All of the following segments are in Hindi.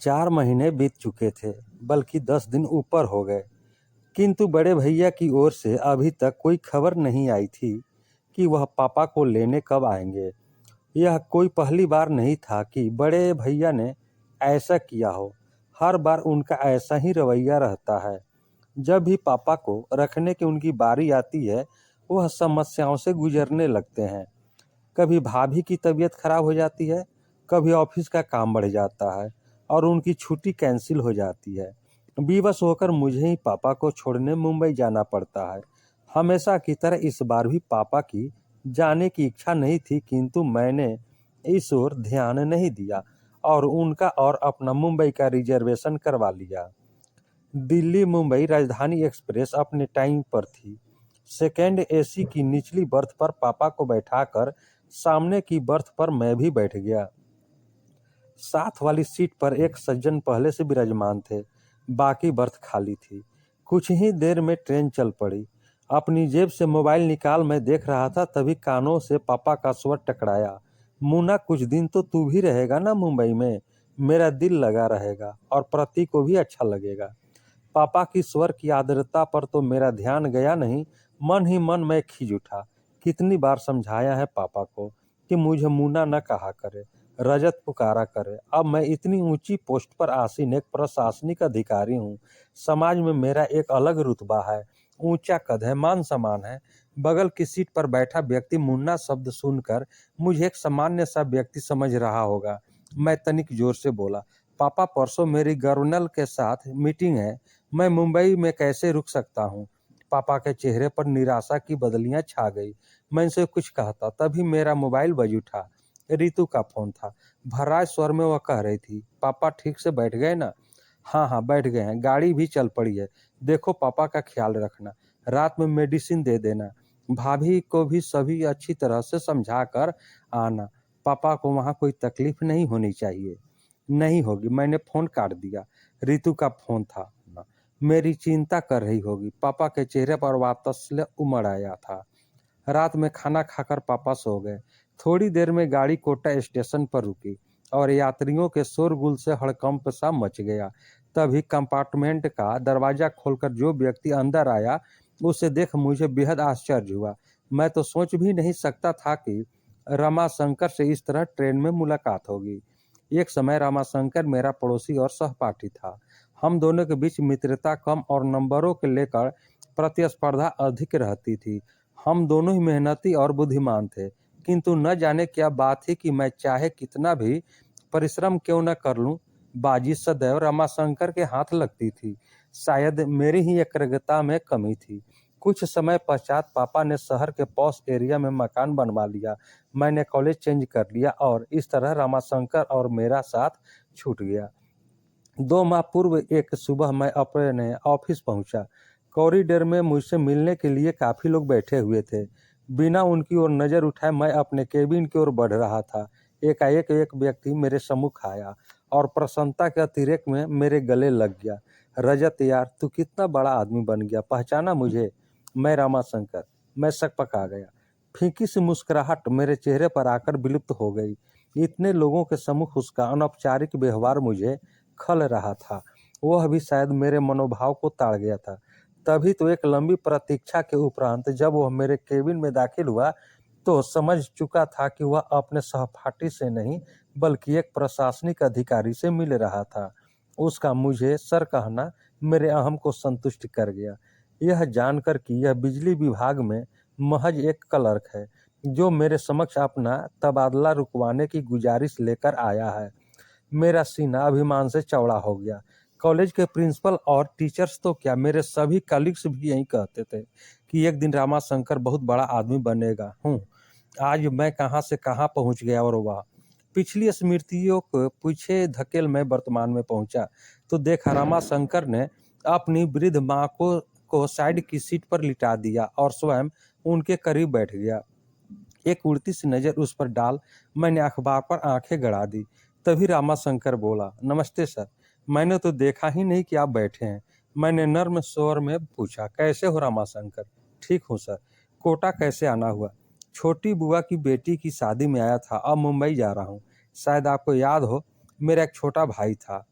4 महीने बीत चुके थे, बल्कि 10 दिन ऊपर हो गए, किंतु बड़े भैया की ओर से अभी तक कोई खबर नहीं आई थी कि वह पापा को लेने कब आएंगे। यह कोई पहली बार नहीं था कि बड़े भैया ने ऐसा किया हो। हर बार उनका ऐसा ही रवैया रहता है। जब भी पापा को रखने की उनकी बारी आती है, वह समस्याओं से गुजरने लगते हैं। कभी भाभी की तबीयत खराब हो जाती है, कभी ऑफिस का काम बढ़ जाता है और उनकी छुट्टी कैंसिल हो जाती है। विवश होकर मुझे ही पापा को छोड़ने मुंबई जाना पड़ता है। हमेशा की तरह इस बार भी पापा की जाने की इच्छा नहीं थी, किंतु मैंने इस ओर ध्यान नहीं दिया और उनका और अपना मुंबई का रिजर्वेशन करवा लिया। दिल्ली मुंबई राजधानी एक्सप्रेस अपने टाइम पर थी। सेकेंड एसी की निचली बर्थ पर पापा को बैठाकर सामने की बर्थ पर मैं भी बैठ गया। साथ वाली सीट पर एक सज्जन पहले से विराजमान थे, बाकी बर्थ खाली थी। कुछ ही देर में ट्रेन चल पड़ी। अपनी जेब से मोबाइल निकाल मैं देख रहा था, तभी कानों से पापा का स्वर टकराया। मुन्ना, कुछ दिन तो तू भी रहेगा ना मुंबई में? मेरा दिल लगा रहेगा और प्रतीक को भी अच्छा लगेगा। पापा की स्वर की आर्द्रता पर तो मेरा ध्यान गया नहीं, मन ही मन मैं खिंच उठा। कितनी बार समझाया है पापा को कि मुझे मुन्ना न कहा करे, रजत पुकारा करे। अब मैं इतनी ऊंची पोस्ट पर आसीन एक प्रशासनिक अधिकारी हूँ। समाज में मेरा एक अलग रुतबा है, ऊंचा कद है, मान सम्मान है। बगल की सीट पर बैठा व्यक्ति मुन्ना शब्द सुनकर मुझे एक सामान्य सा व्यक्ति समझ रहा होगा। मैं तनिक जोर से बोला, पापा परसों मेरी गवर्नर के साथ मीटिंग है, मैं मुंबई में कैसे रुक सकता हूँ? पापा के चेहरे पर निराशा की बदलियां छा गई। मैं इनसे कुछ कहता, तभी मेरा मोबाइल बज उठा। रितु का फोन था। भर्राए स्वर में वह कह रही थी, पापा ठीक से बैठ गए ना? हाँ हाँ, बैठ गए हैं, गाड़ी भी चल पड़ी है। देखो, पापा का ख्याल रखना, रात में मेडिसिन दे देना, भाभी को भी सभी अच्छी तरह से समझा कर आना। पापा को वहाँ कोई तकलीफ नहीं होनी चाहिए। नहीं होगी, मैंने फोन काट दिया। रितु का फोन था। मेरी चिंता कर रही होगी। पापा के चेहरे पर वात्सल्य उमड़ आया था। रात में खाना खाकर पापा सो गए। थोड़ी देर में गाड़ी कोटा स्टेशन पर रुकी और यात्रियों के शोरगुल से हड़कंप सा मच गया। तभी कंपार्टमेंट का दरवाजा खोलकर जो व्यक्ति अंदर आया, उसे देख मुझे बेहद आश्चर्य हुआ। मैं तो सोच भी नहीं सकता था कि रमाशंकर से इस तरह ट्रेन में मुलाकात होगी। एक समय रमाशंकर मेरा पड़ोसी और सहपाठी था। हम दोनों के बीच मित्रता कम और नंबरों के लेकर प्रतिस्पर्धा अधिक रहती थी। हम दोनों ही मेहनती और बुद्धिमान थे, किंतु न जाने क्या बात थी कि मैं चाहे कितना भी परिश्रम क्यों न कर लूं, बाजी सदैव रमाशंकर के हाथ लगती थी। शायद मेरी ही एकाग्रता में कमी थी। कुछ समय पश्चात पापा ने शहर के पॉश एरिया में मकान बनवा लिया। मैंने कॉलेज चेंज कर लिया और इस तरह रमाशंकर और मेरा साथ छूट गया। 2 माह पूर्व एक सुबह मैं अपने ऑफिस पहुंचा। कॉरिडोर में मुझसे मिलने के लिए काफी लोग बैठे हुए थे। बिना उनकी ओर नजर उठाए मैं अपने केबिन की ओर बढ़ रहा था। एकाएक एक व्यक्ति मेरे सम्मुख आया और प्रसन्नता के अतिरेक में मेरे गले लग गया। रजत यार, तू कितना बड़ा आदमी बन गया, पहचाना मुझे? मैं रमाशंकर। मैं सकपका गया। फीकी सी मुस्कुराहट मेरे चेहरे पर आकर विलुप्त हो गई। इतने लोगों के सम्मुख उसका अनौपचारिक व्यवहार मुझे खल रहा था। वह भी शायद मेरे मनोभाव को ताड़ गया था। तभी तो एक लंबी प्रतीक्षा के उपरांत जब वह मेरे केबिन में दाखिल हुआ, तो समझ चुका था कि वह अपने सहपाठी से नहीं, बल्कि एक प्रशासनिक अधिकारी से मिल रहा था। उसका मुझे सर कहना मेरे अहम को संतुष्ट कर गया। यह जानकर कि यह बिजली विभाग में महज एक क्लर्क है, जो मेरे समक्ष अपना तबादला रुकवाने की गुजारिश लेकर आया है, मेरा सीना अभिमान से चौड़ा हो गया। कॉलेज के प्रिंसिपल और टीचर्स तो क्या, मेरे सभी कलीग्स भी यही कहते थे कि एक दिन रामाशंकर बहुत बड़ा आदमी बनेगा। आज मैं कहाँ से कहाँ पहुँच गया और वह पिछली स्मृतियों को पीछे धकेल मैं वर्तमान में पहुंचा, तो देखा रामाशंकर ने अपनी वृद्ध माँ को साइड की सीट पर लिटा दिया और स्वयं उनके करीब बैठ गया। एक उड़ती सी नजर उस पर डाल मैंने अखबार पर आंखें गड़ा दी। तभी रामाशंकर बोला, नमस्ते सर। मैंने तो देखा ही नहीं कि आप बैठे हैं। मैंने नर्म स्वर में पूछा, कैसे हो रामाशंकर? ठीक हूँ सर। कोटा कैसे आना हुआ? छोटी बुआ की बेटी की शादी में आया था, अब मुंबई जा रहा हूँ। शायद आपको याद हो, मेरा एक छोटा भाई था,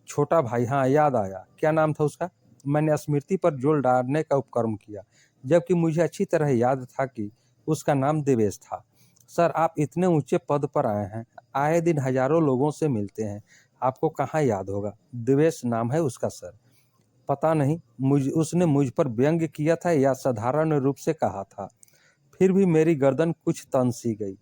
छोटा भाई, हाँ याद आया, क्या नाम था उसका? मैंने स्मृति पर जोर डालने का उपक्रम किया, जबकि मुझे अच्छी तरह याद था कि उसका नाम देवेश था। सर, आप इतने ऊंचे पद पर आए हैं, आए दिन हजारों लोगों से मिलते हैं, आपको कहाँ याद होगा? देवेश नाम है उसका सर। पता नहीं उसने मुझ पर व्यंग्य किया था या साधारण रूप से कहा था। फिर भी मेरी गर्दन कुछ तन सी गई।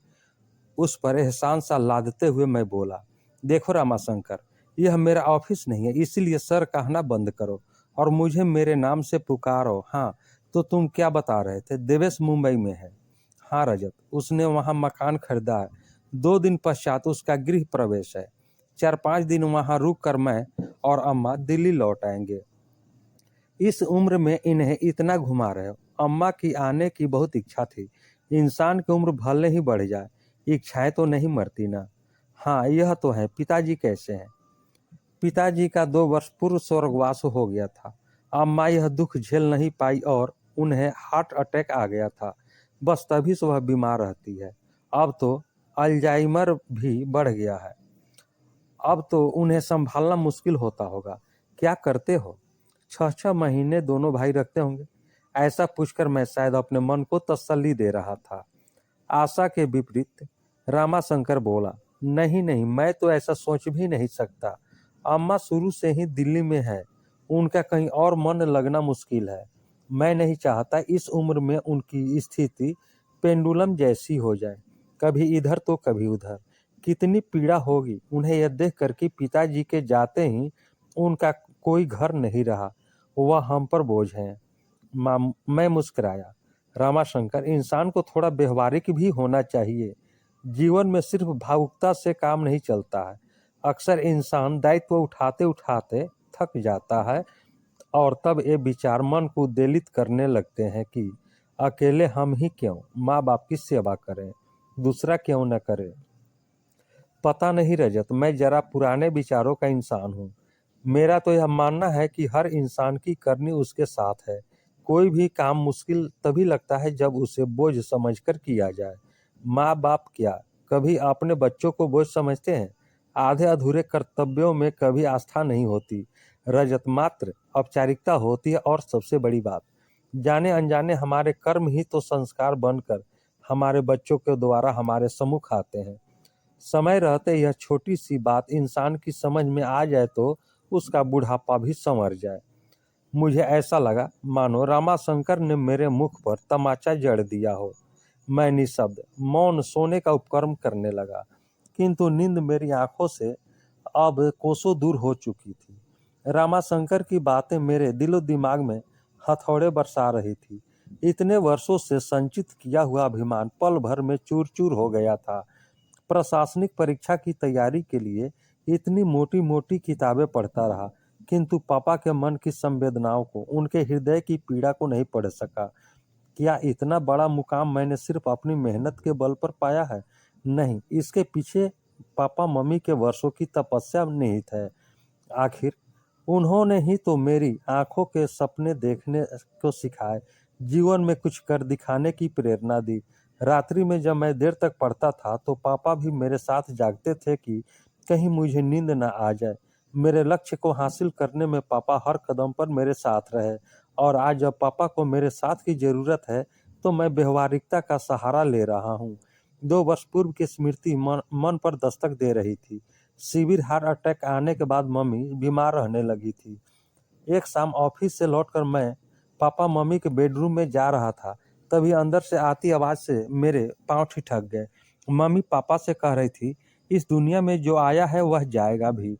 उस पर एहसान सा लादते हुए मैं बोला, देखो रामाशंकर, यह मेरा ऑफिस नहीं है, इसलिए सर कहना बंद करो और मुझे मेरे नाम से पुकारो। हाँ, तो तुम क्या बता रहे थे? देवेश मुंबई में है। हाँ रजत, उसने वहाँ मकान खरीदा है। 2 दिन पश्चात उसका गृह प्रवेश है। 4-5 दिन वहाँ रुक कर मैं और अम्मा दिल्ली लौट आएंगे। इस उम्र में इन्हें इतना घुमा रहे हो। अम्मा की आने की बहुत इच्छा थी। इंसान की उम्र भले ही बढ़ जाए, इच्छाएं तो नहीं मरती ना। हाँ यह तो है। पिताजी कैसे हैं? पिताजी का 2 वर्ष पूर्व स्वर्गवास हो गया था। अम्मा यह दुख झेल नहीं पाई और उन्हें हार्ट अटैक आ गया था। बस तभी से वह बीमार रहती है। अब तो अल्जाइमर भी बढ़ गया है। अब तो उन्हें संभालना मुश्किल होता होगा। क्या करते हो? 6-6 महीने दोनों भाई रखते होंगे। ऐसा पूछकर मैं शायद अपने मन को तसल्ली दे रहा था। आशा के विपरीत रामाशंकर बोला, नहीं नहीं, मैं तो ऐसा सोच भी नहीं सकता। अम्मा शुरू से ही दिल्ली में है, उनका कहीं और मन लगना मुश्किल है। मैं नहीं चाहता इस उम्र में उनकी स्थिति पेंडुलम जैसी हो जाए, कभी इधर तो कभी उधर। कितनी पीड़ा होगी उन्हें यह देख कर कि पिताजी के जाते ही उनका कोई घर नहीं रहा, वह हम पर बोझ है। मैं मुस्कुराया। रामाशंकर, इंसान को थोड़ा व्यवहारिक भी होना चाहिए। जीवन में सिर्फ भावुकता से काम नहीं चलता है। अक्सर इंसान दायित्व उठाते उठाते थक जाता है और तब ये विचार मन को उद्वेलित करने लगते हैं कि अकेले हम ही क्यों माँ बाप की सेवा करें, दूसरा क्यों न करे। पता नहीं रजत, मैं जरा पुराने विचारों का इंसान हूँ। मेरा तो यह मानना है कि हर इंसान की करनी उसके साथ है। कोई भी काम मुश्किल तभी लगता है जब उसे बोझ समझकर किया जाए। माँ बाप क्या कभी अपने बच्चों को बोझ समझते हैं? आधे अधूरे कर्तव्यों में कभी आस्था नहीं होती रजत, मात्र औपचारिकता होती है। और सबसे बड़ी बात, जाने अनजाने हमारे कर्म ही तो संस्कार बनकर हमारे बच्चों के द्वारा हमारे सम्मुख आते हैं। समय रहते यह छोटी सी बात इंसान की समझ में आ जाए तो उसका बुढ़ापा भी संवर जाए। मुझे ऐसा लगा मानो रामाशंकर ने मेरे मुख पर तमाचा जड़ दिया हो। मैं निशब्द मौन सोने का उपक्रम करने लगा, किंतु नींद मेरी आंखों से अब कोसों दूर हो चुकी थी। रामाशंकर की बातें मेरे दिलो दिमाग में हथौड़े बरसा रही थी। इतने वर्षों से संचित किया हुआ अभिमान पल भर में चूर चूर हो गया था। प्रशासनिक परीक्षा की तैयारी के लिए इतनी मोटी मोटी किताबें पढ़ता रहा, किंतु पापा के मन की संवेदनाओं को, उनके हृदय की पीड़ा को नहीं पढ़ सका। क्या इतना बड़ा मुकाम मैंने सिर्फ अपनी मेहनत के बल पर पाया है? नहीं, इसके पीछे पापा मम्मी के वर्षों की तपस्या निहित है। आखिर उन्होंने ही तो मेरी आंखों के सपने देखने को सिखाए, जीवन में कुछ कर दिखाने की प्रेरणा दी। रात्रि में जब मैं देर तक पढ़ता था तो पापा भी मेरे साथ जागते थे कि कहीं मुझे नींद न आ जाए। मेरे लक्ष्य को हासिल करने में पापा हर कदम पर मेरे साथ रहे और आज जब पापा को मेरे साथ की जरूरत है तो मैं व्यवहारिकता का सहारा ले रहा हूँ। 2 वर्ष पूर्व की स्मृति मन पर दस्तक दे रही थी। शिविर हार्ट अटैक आने के बाद मम्मी बीमार रहने लगी थी। एक शाम ऑफिस से लौटकर मैं पापा मम्मी के बेडरूम में जा रहा था, तभी अंदर से आती आवाज से मेरे पांव ठिठक गए। मम्मी पापा से कह रही थी, इस दुनिया में जो आया है वह जाएगा भी,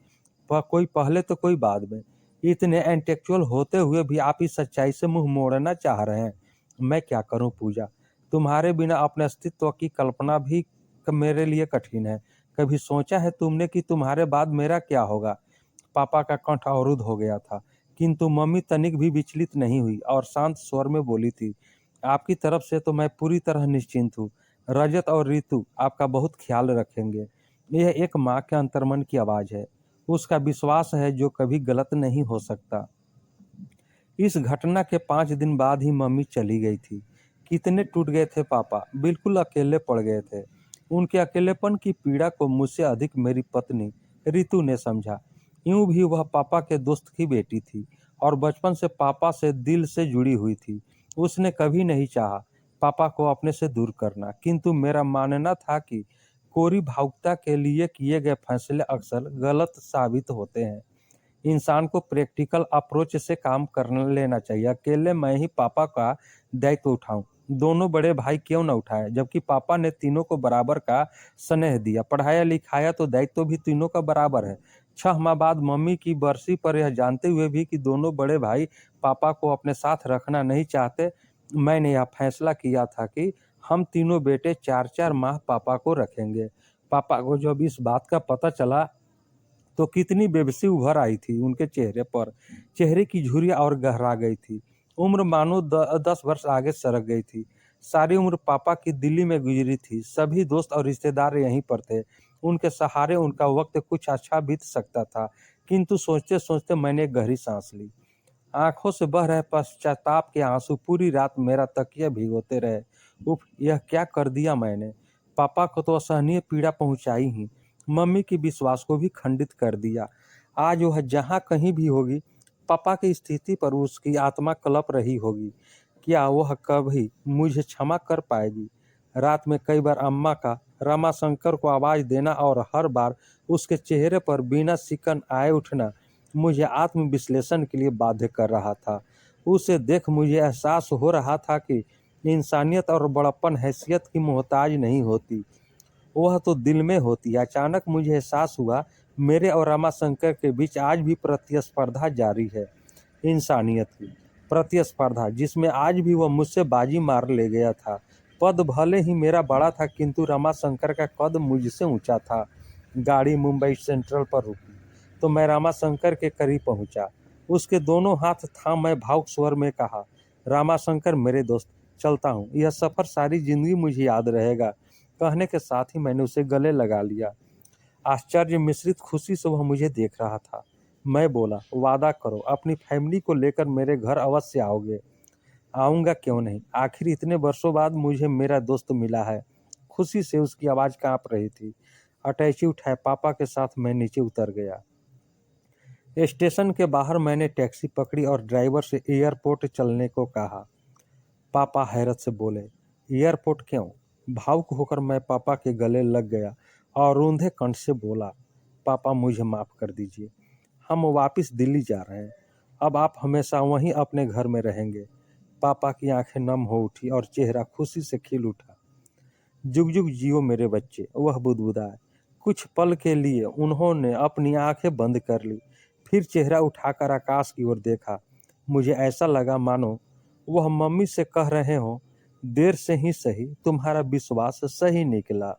वह कोई पहले तो कोई बाद में। इतने इंटेलेक्चुअल होते हुए भी आप इस सच्चाई से मुंह मोड़ना चाह रहे हैं। मैं क्या करूं पूजा, तुम्हारे बिना अपने अस्तित्व की कल्पना भी मेरे लिए कठिन है। कभी सोचा है तुमने कि तुम्हारे बाद मेरा क्या होगा? पापा का कंठ अवरुद्ध हो गया था, किंतु मम्मी तनिक भी विचलित नहीं हुई और शांत स्वर में बोली थी, आपकी तरफ से तो मैं पूरी तरह निश्चिंत हूँ। रजत और रितु आपका बहुत ख्याल रखेंगे। यह एक माँ के अंतर्मन की आवाज है, उसका विश्वास है जो कभी गलत नहीं हो सकता। इस घटना के 5 दिन बाद ही मम्मी चली गई थी। कितने टूट गए थे पापा, बिल्कुल अकेले पड़ गए थे। उनके अकेलेपन की पीड़ा को मुझसे अधिक मेरी पत्नी रितु ने समझा। यूं भी वह पापा के दोस्त की बेटी थी और बचपन से पापा से दिल से जुड़ी हुई थी। उसने कभी नहीं चाहा पापा को अपने से दूर करना, किंतु मेरा मानना था कि कोरी भावुकता के लिए किए गए फैसले अक्सर गलत साबित होते हैं। इंसान को प्रैक्टिकल अप्रोच से काम कर लेना चाहिए। अकेले मैं ही पापा का दायित्व उठाऊं, दोनों बड़े भाई क्यों न उठाए, जबकि पापा ने तीनों को बराबर का स्नेह दिया, पढ़ाया लिखाया, तो दायित्व भी तीनों का बराबर है। 6 माह बाद मम्मी की बरसी पर यह जानते हुए भी कि दोनों बड़े भाई पापा को अपने साथ रखना नहीं चाहते, मैंने यह फैसला किया था कि हम तीनों बेटे 4-4 माह पापा को रखेंगे। पापा को जब इस बात का पता चला तो कितनी बेबसी उभर आई थी उनके चेहरे पर। चेहरे की झुर्रियां और गहरा गई थी। उम्र मानो 10 वर्ष आगे सरक गई थी। सारी उम्र पापा की दिल्ली में गुजरी थी। सभी दोस्त और रिश्तेदार यहीं पर थे। उनके सहारे उनका वक्त कुछ अच्छा बीत सकता था। किंतु सोचते सोचते मैंने एक गहरी सांस ली। आंखों से बह रहे पश्चाताप के आंसू पूरी रात मेरा तकिया भिगोते रहे। उफ, यह क्या कर दिया मैंने। पापा को तो असहनीय पीड़ा पहुंचाई ही, मम्मी की विश्वास को भी खंडित कर दिया। आज वह जहाँ कहीं भी होगी, पापा की स्थिति पर उसकी आत्मा कलप रही होगी। क्या वह कभी मुझे क्षमा कर पाएगी? रात में कई बार अम्मा का रामाशंकर को आवाज देना और हर बार उसके चेहरे पर बिना सिकन आए उठना मुझे आत्मविश्लेषण के लिए बाध्य कर रहा था। उसे देख मुझे एहसास हो रहा था कि इंसानियत और बड़प्पन हैसियत की मोहताज नहीं होती, वह तो दिल में होती है। अचानक मुझे एहसास हुआ मेरे और रामाशंकर के बीच आज भी प्रतिस्पर्धा जारी है। इंसानियत की प्रतिस्पर्धा, जिसमें आज भी वह मुझसे बाजी मार ले गया था। पद भले ही मेरा बड़ा था, किंतु रामाशंकर का कद मुझसे ऊंचा था। गाड़ी मुंबई सेंट्रल पर रुकी तो मैं रामाशंकर के करीब पहुंचा। उसके दोनों हाथ थाम मैं भावुक स्वर में कहा, रामाशंकर मेरे दोस्त, चलता हूँ, यह सफ़र सारी जिंदगी मुझे याद रहेगा। कहने के साथ ही मैंने उसे गले लगा लिया। आश्चर्य मिश्रित खुशी से वह मुझे देख रहा था। मैं बोला, वादा करो अपनी फैमिली को लेकर मेरे घर अवश्य आओगे। आऊँगा, क्यों नहीं, आखिर इतने वर्षों बाद मुझे मेरा दोस्त मिला है। खुशी से उसकी आवाज़ काँप रही थी। अटैची उठाए पापा के साथ मैं नीचे उतर गया। स्टेशन के बाहर मैंने टैक्सी पकड़ी और ड्राइवर से एयरपोर्ट चलने को कहा। पापा हैरत से बोले, एयरपोर्ट क्यों? भावुक होकर मैं पापा के गले लग गया और रूंधे कंठ से बोला, पापा मुझे माफ़ कर दीजिए, हम वापस दिल्ली जा रहे हैं। अब आप हमेशा वहीं अपने घर में रहेंगे। पापा की आंखें नम हो उठी और चेहरा खुशी से खिल उठा। जुग जुग जियो मेरे बच्चे, वह बुदबुदाए। कुछ पल के लिए उन्होंने अपनी आंखें बंद कर ली, फिर चेहरा उठाकर आकाश की ओर देखा। मुझे ऐसा लगा मानो वह मम्मी से कह रहे हों, देर से ही सही तुम्हारा विश्वास सही निकला।